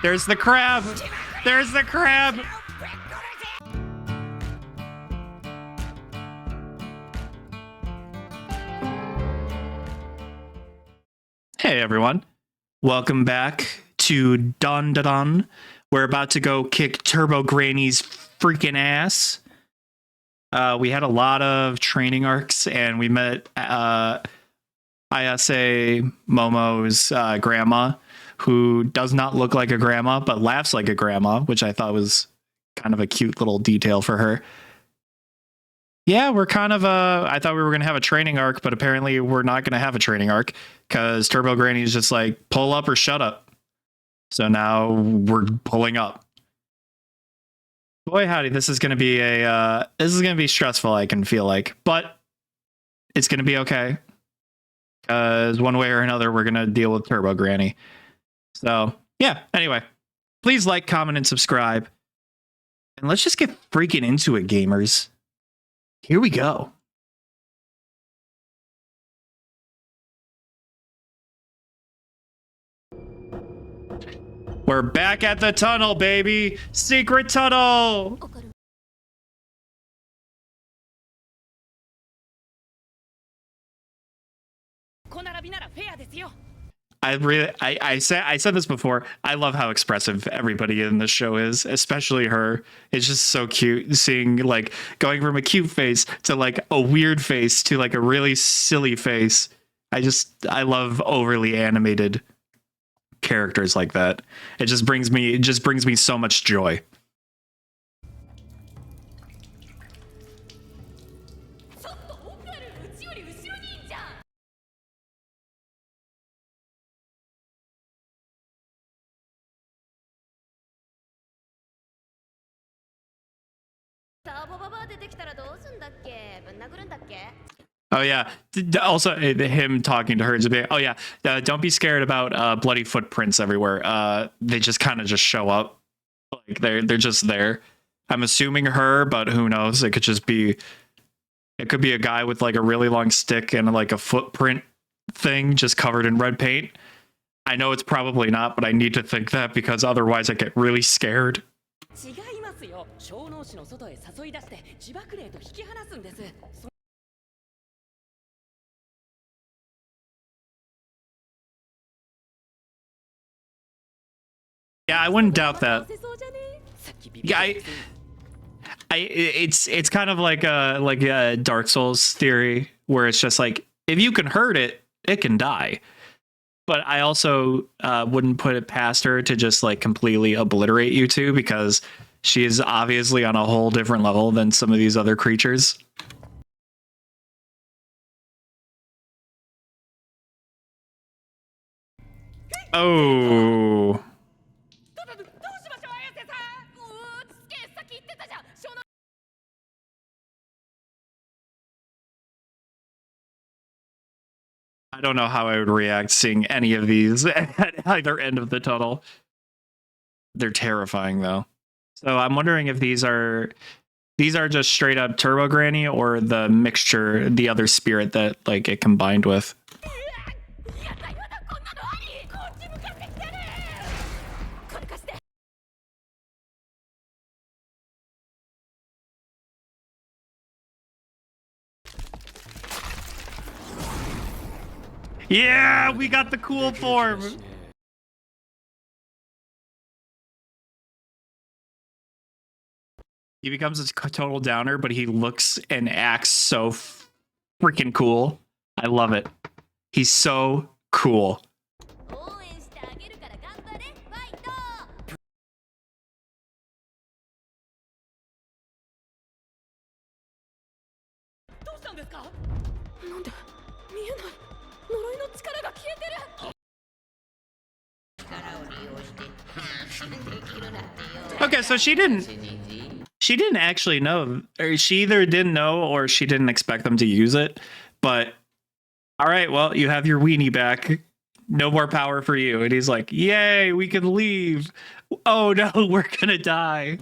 There's the crab. There's the crab. Hey everyone, welcome back to DanDaDan. We're about to go kick Turbo Granny's freaking ass. We had a lot of training arcs, and we met Ayase Momo's grandma, who does not look like a grandma, but laughs like a grandma, which I thought was kind of a cute little detail for her. Yeah, we're kind of I thought we were going to have a training arc, but apparently we're not going to have a training arc because Turbo Granny is just like, pull up or shut up. So now we're pulling up. Boy, howdy, this is going to be stressful, I can feel like, but it's going to be okay. Because one way or another, we're going to deal with Turbo Granny. So, yeah, anyway, please like, comment, and subscribe. And let's just get freaking into it, gamers. Here we go. We're back at the tunnel, baby! Secret tunnel! I said this before. I love how expressive everybody in this show is, especially her. It's just so cute seeing, like, going from a cute face to like a weird face to like a really silly face. I love overly animated characters like that. It just brings me so much joy. Oh yeah. Also, him talking to her is a bit. Oh yeah. Don't be scared about bloody footprints everywhere. They just kind of just show up. Like they're just there. I'm assuming her, but who knows? It could just be. It could be a guy with like a really long stick and like a footprint thing just covered in red paint. I know it's probably not, but I need to think that because otherwise I get really scared. Yeah, I wouldn't doubt that. Yeah, it's kind of like a Dark Souls theory where it's just like if you can hurt it, it can die. But I also wouldn't put it past her to just like completely obliterate you two because she is obviously on a whole different level than some of these other creatures. Oh. I don't know how I would react seeing any of these at either end of the tunnel. They're terrifying though. So I'm wondering if these are just straight up Turbo Granny or the mixture, the other spirit that like it combined with. Yeah, we got the cool form. He becomes a total downer, but he looks and acts so freaking cool. I love it. He's so cool. Okay, so she didn't actually know, or she either didn't know or she didn't expect them to use it. But all right, well, you have your weenie back. No more power for you. And he's like, yay, we can leave. Oh no, we're gonna die.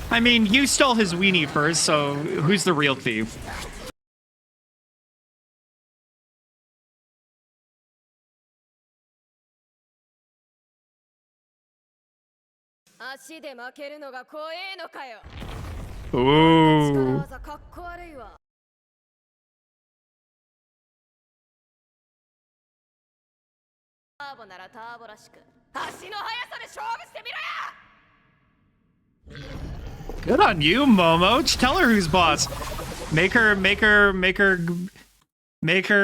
I mean, you stole his weenie first, so who's the real thief? Ooh. Good on you, Momo. Just tell her who's boss. Make her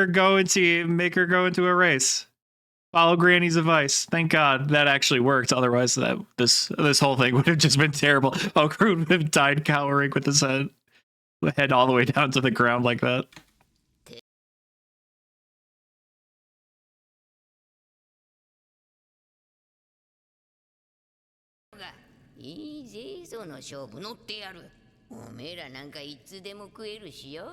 go into a race. Follow Granny's advice. Thank God that actually worked. Otherwise, this whole thing would have just been terrible. Okarun would have died cowering with his head all the way down to the ground like that. いいぜ、その勝負乗ってやる。おめえらなんかいつでも食えるしよ。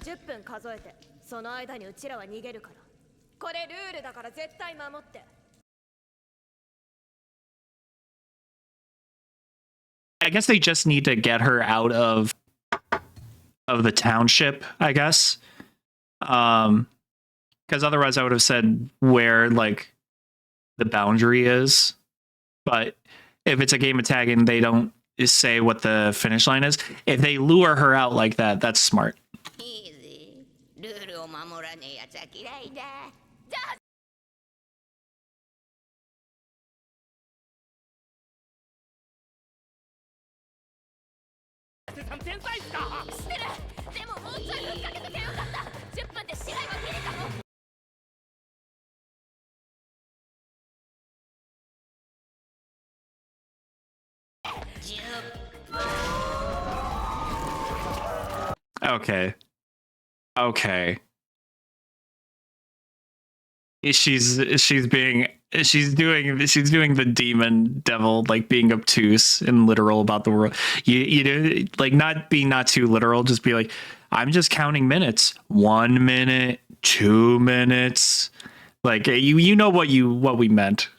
10分数えて、その間にうちらは逃げるから。これルールだから絶対守って。I guess they just need to get her out of the township, I guess. Because otherwise I would have said where like the boundary is. But if it's a game of tag and they don't say what the finish line is, if they lure her out like that, that's smart. いいぜ、ルールを守らねえやつは嫌いだ。じゃあ天才っすか。してる。でももうちょいふっかけとけよかった。10分で試合は切れたもん。Okay. Okay. She's doing the demon devil, like being obtuse and literal about the world. You do like not too literal, just be like, I'm just counting minutes. 1 minute, 2 minutes. Like you know what we meant.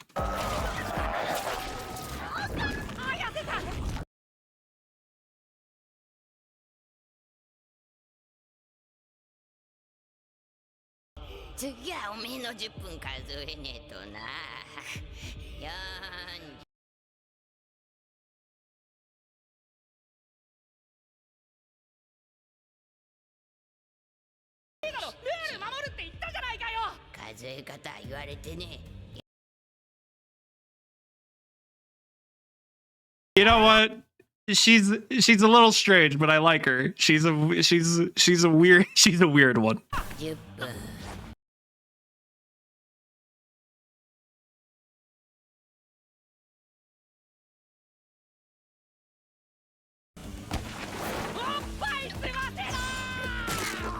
You know what? She's a little strange, but I like her. She's a weird one.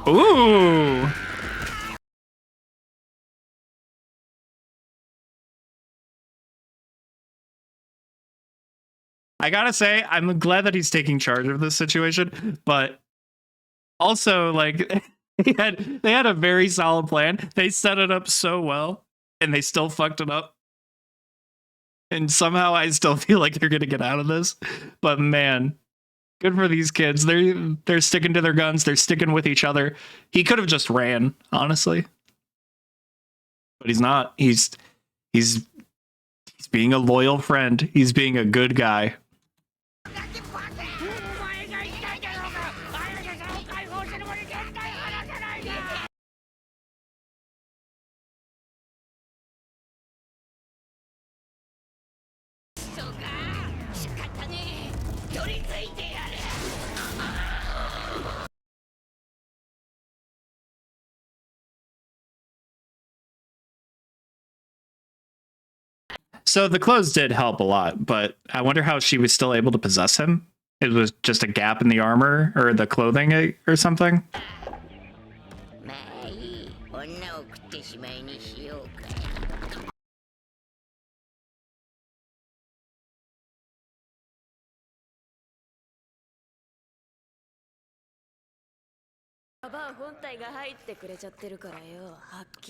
Ooh. I gotta say, I'm glad that he's taking charge of this situation, but also like they had a very solid plan. They set it up so well, and they still fucked it up. And somehow I still feel like they're gonna get out of this. But man, good for these kids. They're sticking to their guns. They're sticking with each other. He could have just ran, honestly, but he's not. He's being a loyal friend. He's being a good guy. So the clothes did help a lot, but I wonder how she was still able to possess him. It was just a gap in the armor or the clothing or something.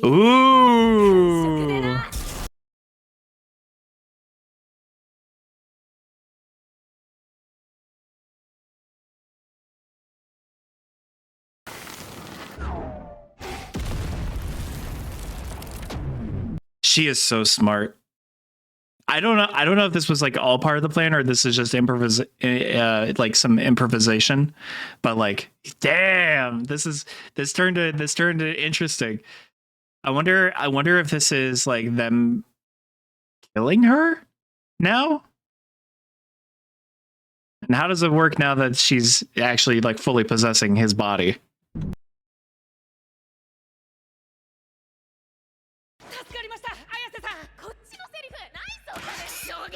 Ooh. She is so smart. I don't know if this was like all part of the plan or this is just like some improvisation, but like, damn, this turned to interesting. I wonder if this is like them killing her now? And how does it work now that she's actually like fully possessing his body?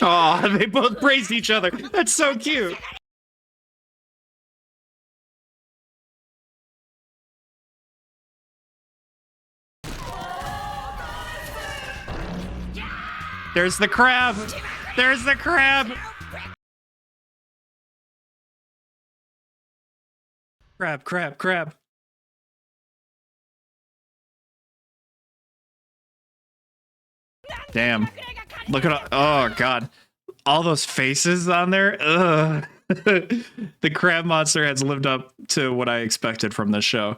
Oh, they both praised each other. That's so cute. There's the crab. There's the crab. Crab. Damn. Look at oh god. All those faces on there. Ugh. The crab monster has lived up to what I expected from this show.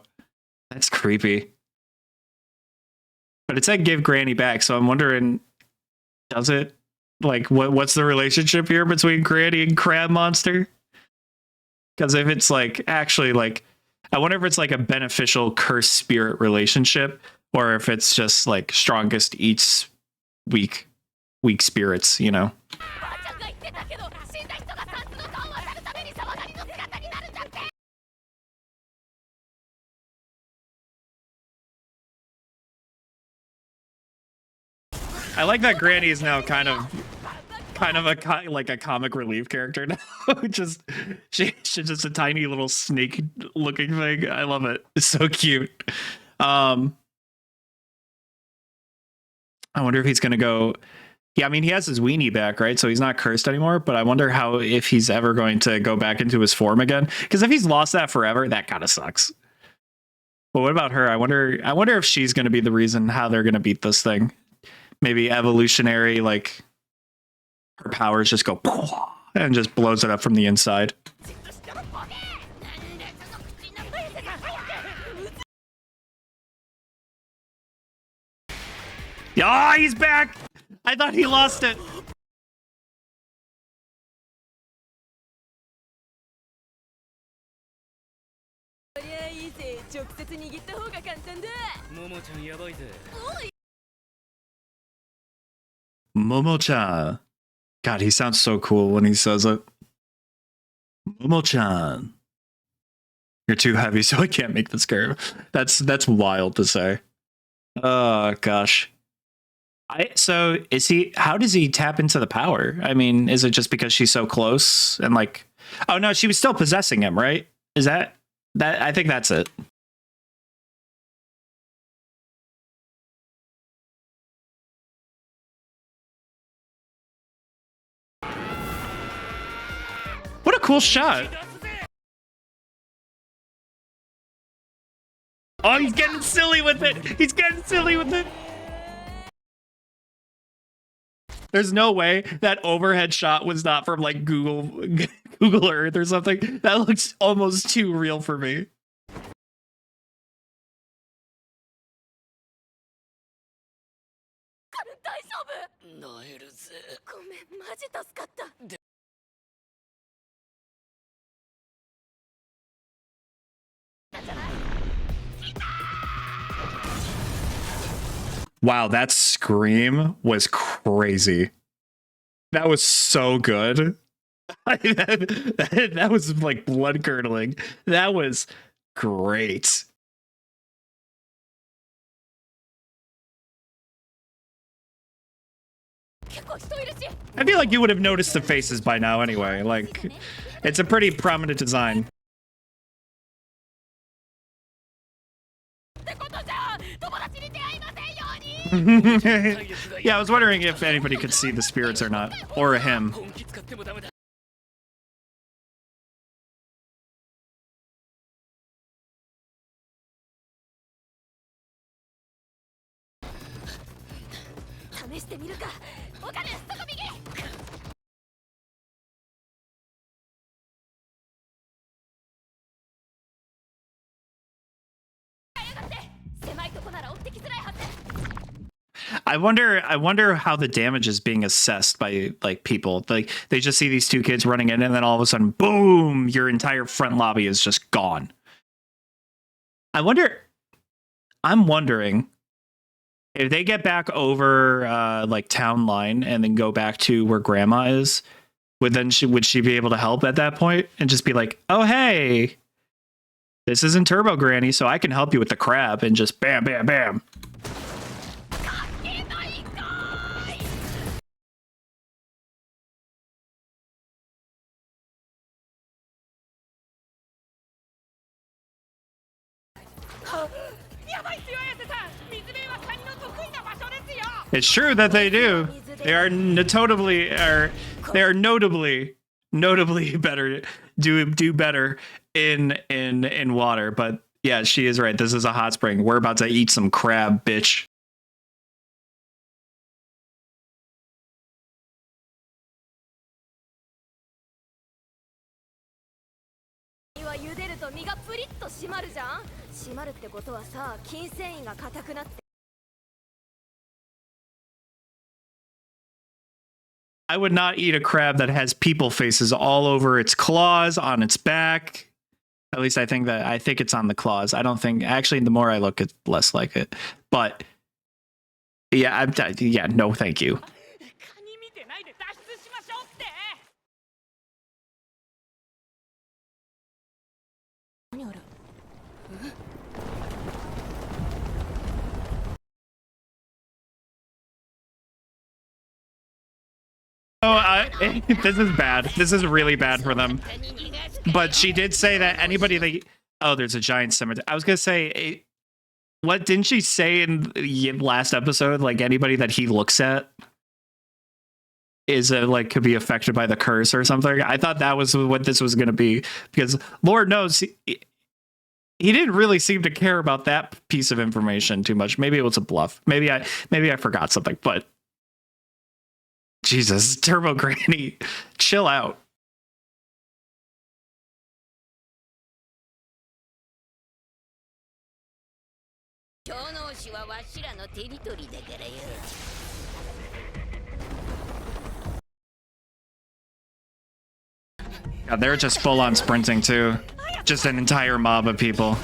That's creepy. But it said give Granny back, so I'm wondering, does it? Like, what's the relationship here between Granny and crab monster? Because if it's like actually like, I wonder if it's like a beneficial curse spirit relationship, or if it's just like strongest eats weak spirits, you know. I like that Granny is now kind of a comic relief character now. She's just a tiny little snake looking thing. I love it. It's so cute. I wonder if he's gonna go. Yeah, I mean he has his weenie back, right? So he's not cursed anymore. But I wonder if he's ever going to go back into his form again. Because if he's lost that forever, that kind of sucks. But what about her? I wonder if she's gonna be the reason how they're gonna beat this thing. Maybe evolutionary, like her powers just go and just blows it up from the inside. Ah, oh, he's back! I thought he lost it. Momo-chan. God, he sounds so cool when he says it. Momo-chan. You're too heavy, so I can't make this curve. That's wild to say. Oh gosh. So is he? How does he tap into the power? I mean, is it just because she's so close and like? Oh no, she was still possessing him, right? Is that? I think that's it. What a cool shot. Oh, he's getting silly with it. He's getting silly with it. There's no way that overhead shot was not from like Google Earth or something. That looks almost too real for me. Wow, that scream was crazy. That was so good. that was like blood curdling. That was great. I feel like you would have noticed the faces by now anyway. Like, it's a pretty prominent design. Yeah, I was wondering if anybody could see the spirits or not, or him. I wonder how the damage is being assessed by like people. Like they just see these two kids running in and then all of a sudden, boom, your entire front lobby is just gone. I'm wondering if they get back over like town line and then go back to where grandma is, would she be able to help at that point and just be like, oh hey, this isn't Turbo Granny, so I can help you with the crab, and just bam, bam, bam. It's true that they do. They are notably better do better in water. But yeah, she is right. This is a hot spring. We're about to eat some crab, bitch. I would not eat a crab that has people faces all over its claws, on its back. At least I think it's on the claws. I don't think, actually, the more I look, it's less like it. But yeah, no, thank you. This is bad. This is really bad for them. But she did say that anybody they... Oh, there's a giant cemetery. I was going to say, what didn't she say in the last episode? Like anybody that he looks at is like could be affected by the curse or something. I thought that was what this was going to be, because Lord knows he didn't really seem to care about that piece of information too much. Maybe it was a bluff. Maybe I forgot something, but Jesus, Turbo Granny, chill out. God, they're just full on sprinting too. Just an entire mob of people.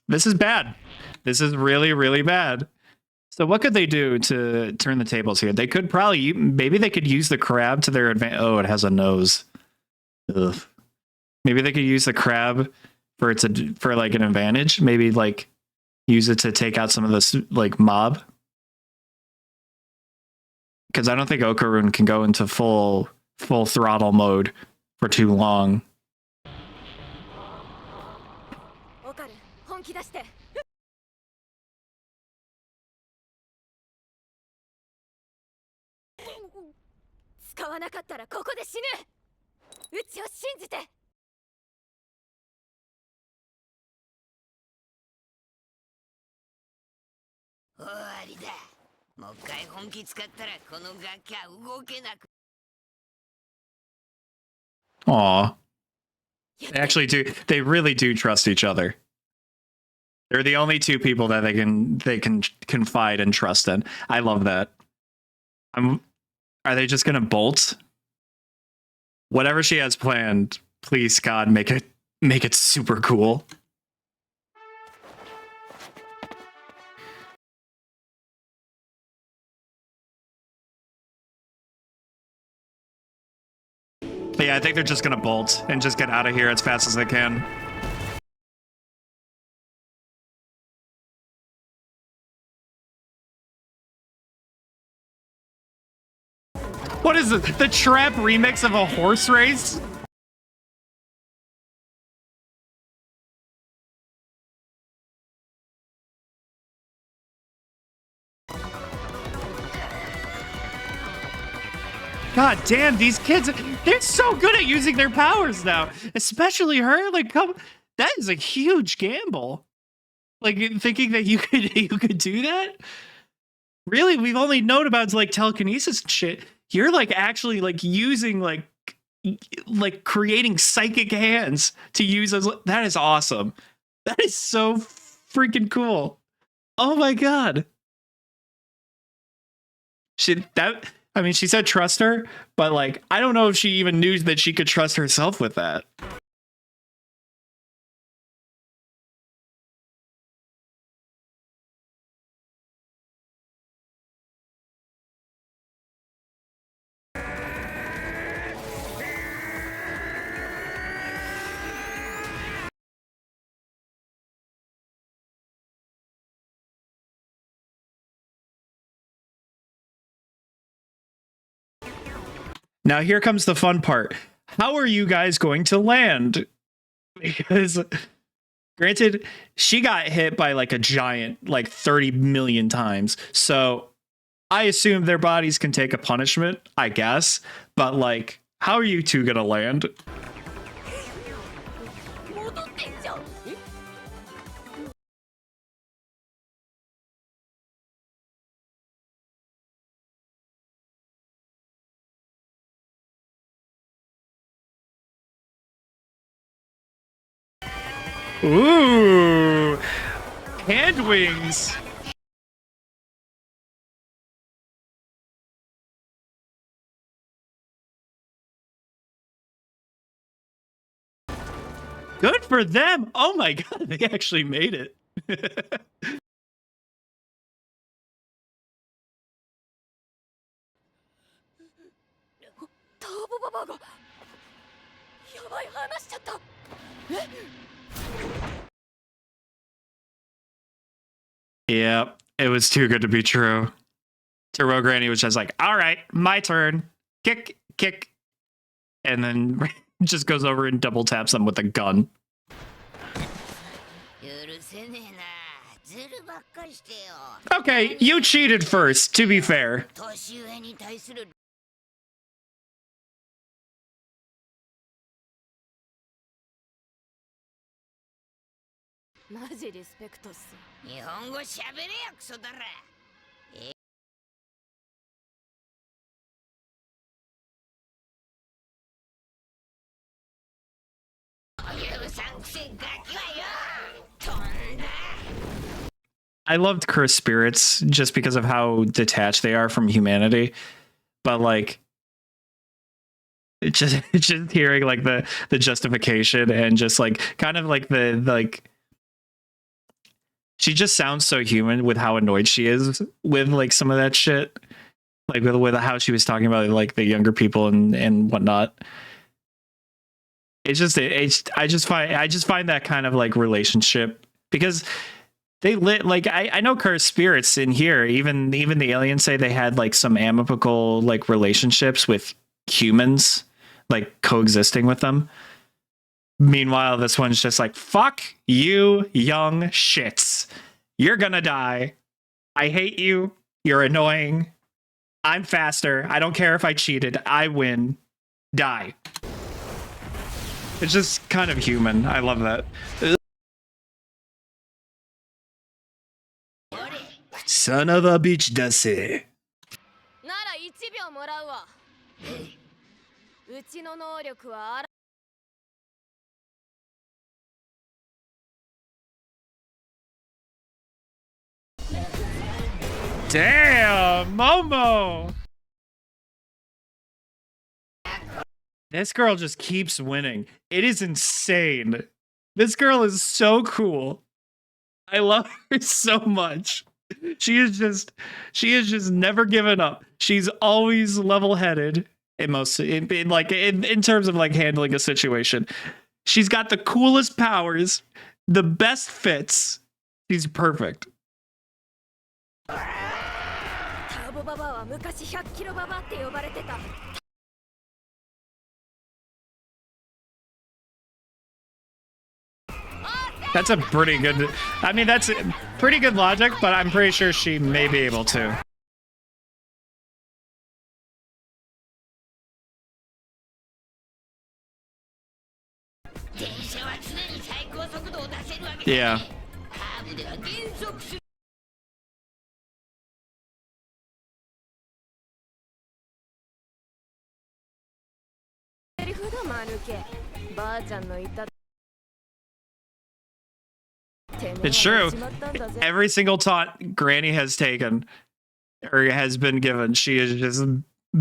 This is bad. This is really, really bad. So what could they do to turn the tables here? They could probably, maybe they could use the crab to their advantage. Oh, it has a nose. Ugh. Maybe they could use the crab for like an advantage. Maybe like use it to take out some of this like mob. Because I don't think Okarun can go into full throttle mode for too long. Aw. They actually do. They really do trust each other. They're the only two people that they can confide and trust in. I love that. Are they just gonna bolt? Whatever she has planned, please God, make it super cool. But yeah, I think they're just gonna bolt and just get out of here as fast as they can. What is it? The trap remix of a horse race? God damn, these kids, they're so good at using their powers now. Especially her. Like, that is a huge gamble. Like, thinking that you could do that? Really? We've only known about like telekinesis and shit. You're like actually like using like like creating psychic hands to use as that is awesome. That is so freaking cool. Oh my god. She said trust her, but like I don't know if she even knew that she could trust herself with that. Now here comes the fun part. How are you guys going to land? Because granted, she got hit by like a giant like 30 million times. So I assume their bodies can take a punishment, I guess. But like, how are you two gonna land? Ooh, hand wings. Good for them. Oh my god, they actually made it. Yeah, it was too good to be true. Turbo Granny was just like, all right, my turn. Kick, kick. And then just goes over and double taps them with a gun. Okay, you cheated first, to be fair. I loved Cursed Spirits just because of how detached they are from humanity. But like it's just hearing like the justification and just like kind of like the like she just sounds so human with how annoyed she is with like some of that shit. Like with how she was talking about like the younger people and whatnot. I just find that kind of like relationship because they lit like I know Cursed Spirits in here, even the aliens say they had like some amicable like relationships with humans, like coexisting with them. Meanwhile, this one's just like, fuck you, young shits. You're gonna die. I hate you. You're annoying. I'm faster. I don't care if I cheated. I win. Die. It's just kind of human. I love that. Son of a bitch, does it? Damn, Momo! This girl just keeps winning. It is insane. This girl is so cool. I love her so much. She is just never given up. She's always level-headed in terms of like handling a situation. She's got the coolest powers, the best fits. She's perfect. That's a pretty good, I mean, that's pretty good logic, but I'm pretty sure she may be able to. Yeah. It's true. Every single taunt Granny has taken or has been given, she is just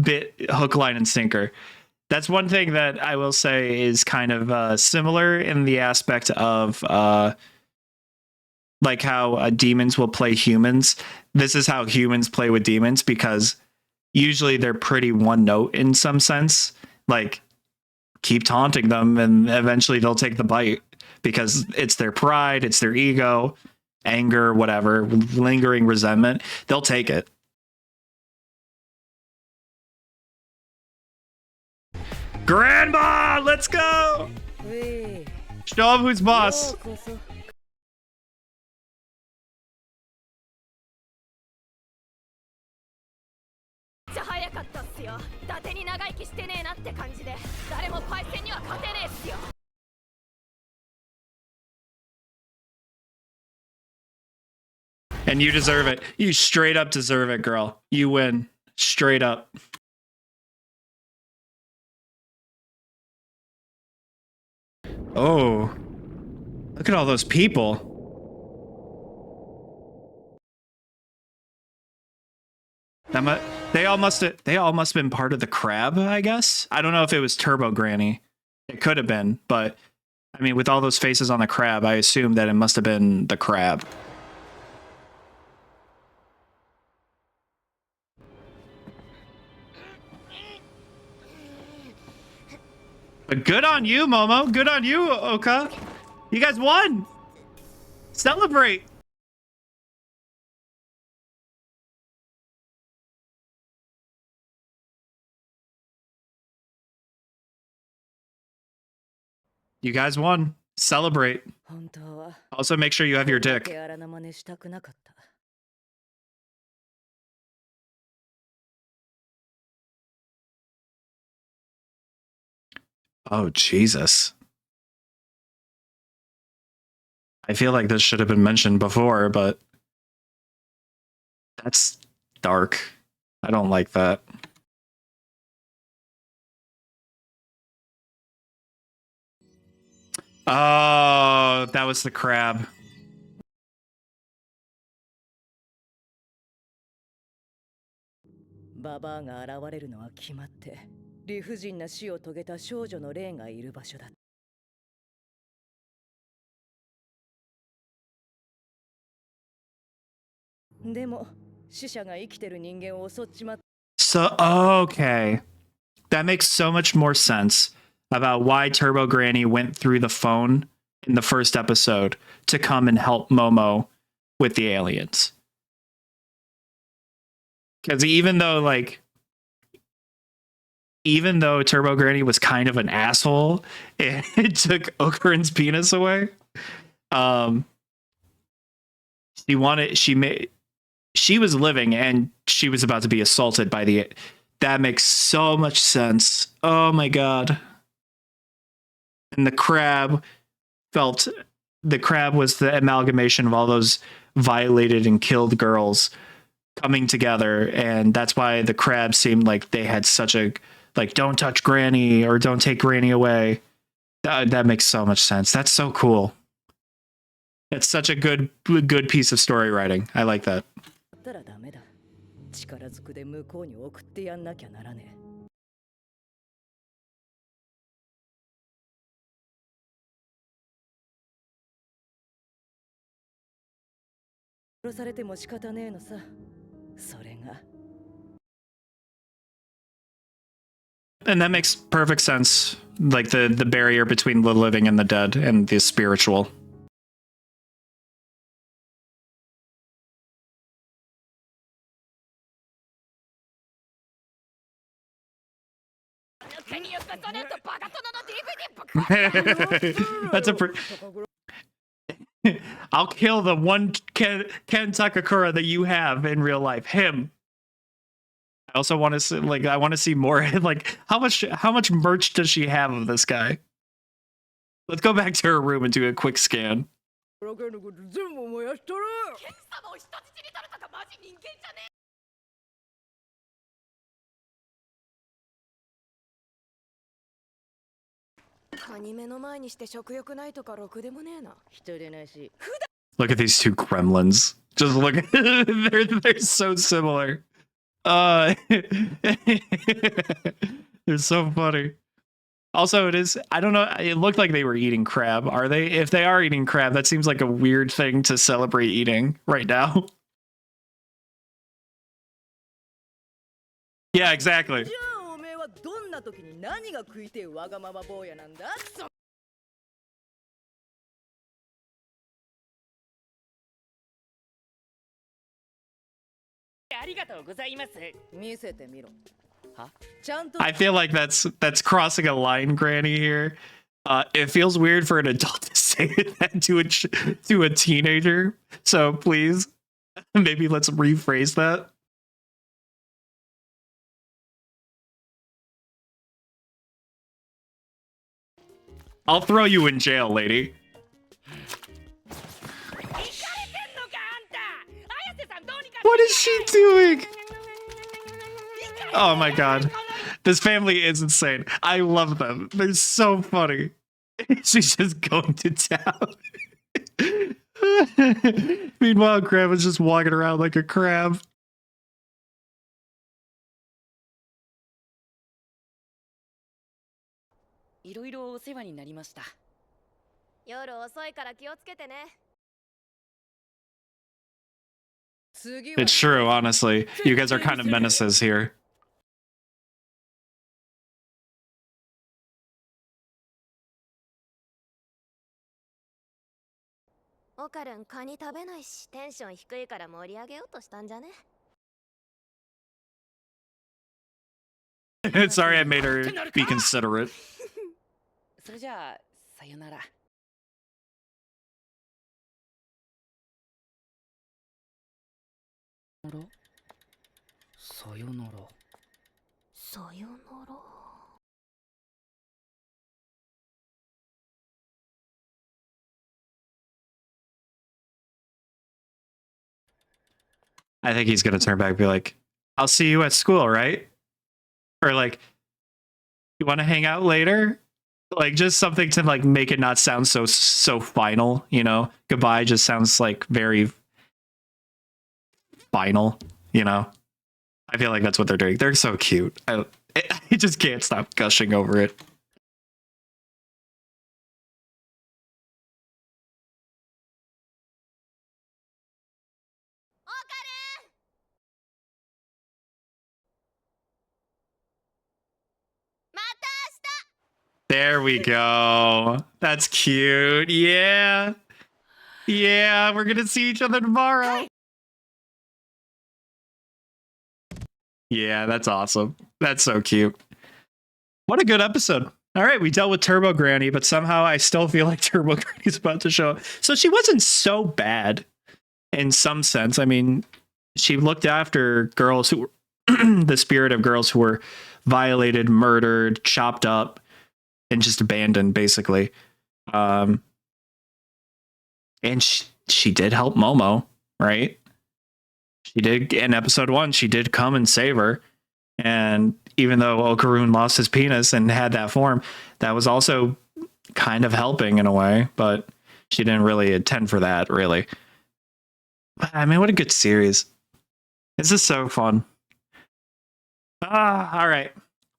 bit hook, line, and sinker. That's one thing that I will say is kind of similar in the aspect of like how demons will play humans. This is how humans play with demons, because usually they're pretty one note in some sense. Like, keep taunting them and eventually they'll take the bite, because it's their pride, it's their ego, anger, whatever, lingering resentment. They'll take it. Grandma, let's go! Show 'em who's boss. めっちゃ早かったっすよ。伊達に長生きしてねえなって感じで、誰もパイセンには勝てねえっすよ。And you deserve it. You straight up deserve it, girl. You win. Straight up. Oh. Look at all those people. They all must have been part of the crab, I guess. I don't know if it was Turbo Granny. It could have been, but I mean, with all those faces on the crab, I assume that it must have been the crab. But good on you, Momo. Good on you, Oka. You guys won. Celebrate. You guys won. Celebrate. Also, make sure you have your dick. Oh, Jesus. I feel like this should have been mentioned before, but that's dark. I don't like that. Oh, that was the crab. Baba が現れるのは決まって、理不尽な死を遂げた少女の霊がいる場所だ。でも、死者が生きてる人間を襲っちまった。So, okay. That makes so much more sense about why Turbo Granny went through the phone in the first episode to come and help Momo with the aliens. Because even though Turbo Granny was kind of an asshole, it took Okarun's penis away. She was living and she was about to be assaulted by that makes so much sense. Oh my god. And the crab was the amalgamation of all those violated and killed girls coming together, and that's why the crab seemed like they had such a don't touch Granny or don't take Granny away. That makes so much sense. That's so cool. It's such a good piece of story writing. I like that. And that makes perfect sense. Like the barrier between the living and the dead and the spiritual. That's a I'll kill the one Ken Takakura that you have in real life. Him. I also want to see, I want to see more. How much merch does she have of this guy? Let's go back to her room and do a quick scan. カニ目の前にして食欲ないとかろくでもねえな。人でないし Look at these two gremlins. Just look at they're so similar. They're so funny. Also, it is, I don't know, it looked like they were eating crab. Are they? If they are eating crab, that seems like a weird thing to celebrate eating right now. Yeah, exactly. じゃあおめえはどんな時に何が食いてえわがまま坊やなんだそありがとうございます。見せてみろはちゃんと I feel like that's crossing a line, Granny here. It feels weird for an adult to say that to a teenager. So please, maybe let's rephrase that. I'll throw you in jail, lady. イカれてんのかあんた。綾瀬さんどうにか。 What is she doing? Oh my god. This family is insane. I love them. They're so funny. She's just going to town. Meanwhile, Grandma's just walking around like a crab. いろいろお世話になりました。夜遅いから気をつけてね。次は It's true, honestly. You guys are kind of menaces here. オカルンカニ食べないし、テンション低いから盛り上げようとしたんじゃね。 Sorry I made her be considerate. それじゃあさよなら。さよなら。さよなら。 I think he's gonna turn back and be like, I'll see you at school, right? Or like, you want to hang out later? Like just something to like make it not sound so final, you know? Goodbye just sounds like very final, you know? I feel like that's what they're doing. They're so cute. I just can't stop gushing over it. There we go. That's cute. Yeah. Yeah, we're gonna see each other tomorrow. Yeah, that's awesome. That's so cute. What a good episode. All right, we dealt with Turbo Granny, but somehow I still feel like Turbo Granny's about to show up. So she wasn't so bad in some sense. I mean, she looked after girls who were the spirit of girls who were violated, murdered, chopped up, and just abandoned, basically. And she did help Momo, right? She did, in episode 1, she did come and save her. And even though Okarun lost his penis and had that form, that was also kind of helping in a way, but she didn't really intend for that, really. I mean, what a good series. This is so fun. All right.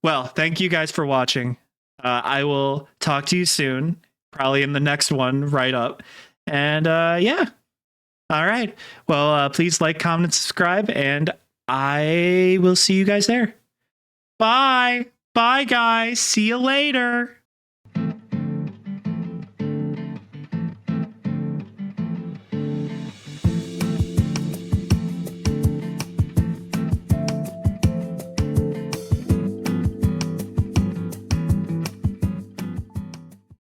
Well, thank you guys for watching. I will talk to you soon, probably in the next one right up. And yeah. All right. Well, please like, comment, and subscribe, and I will see you guys there. Bye. Bye, guys. See you later.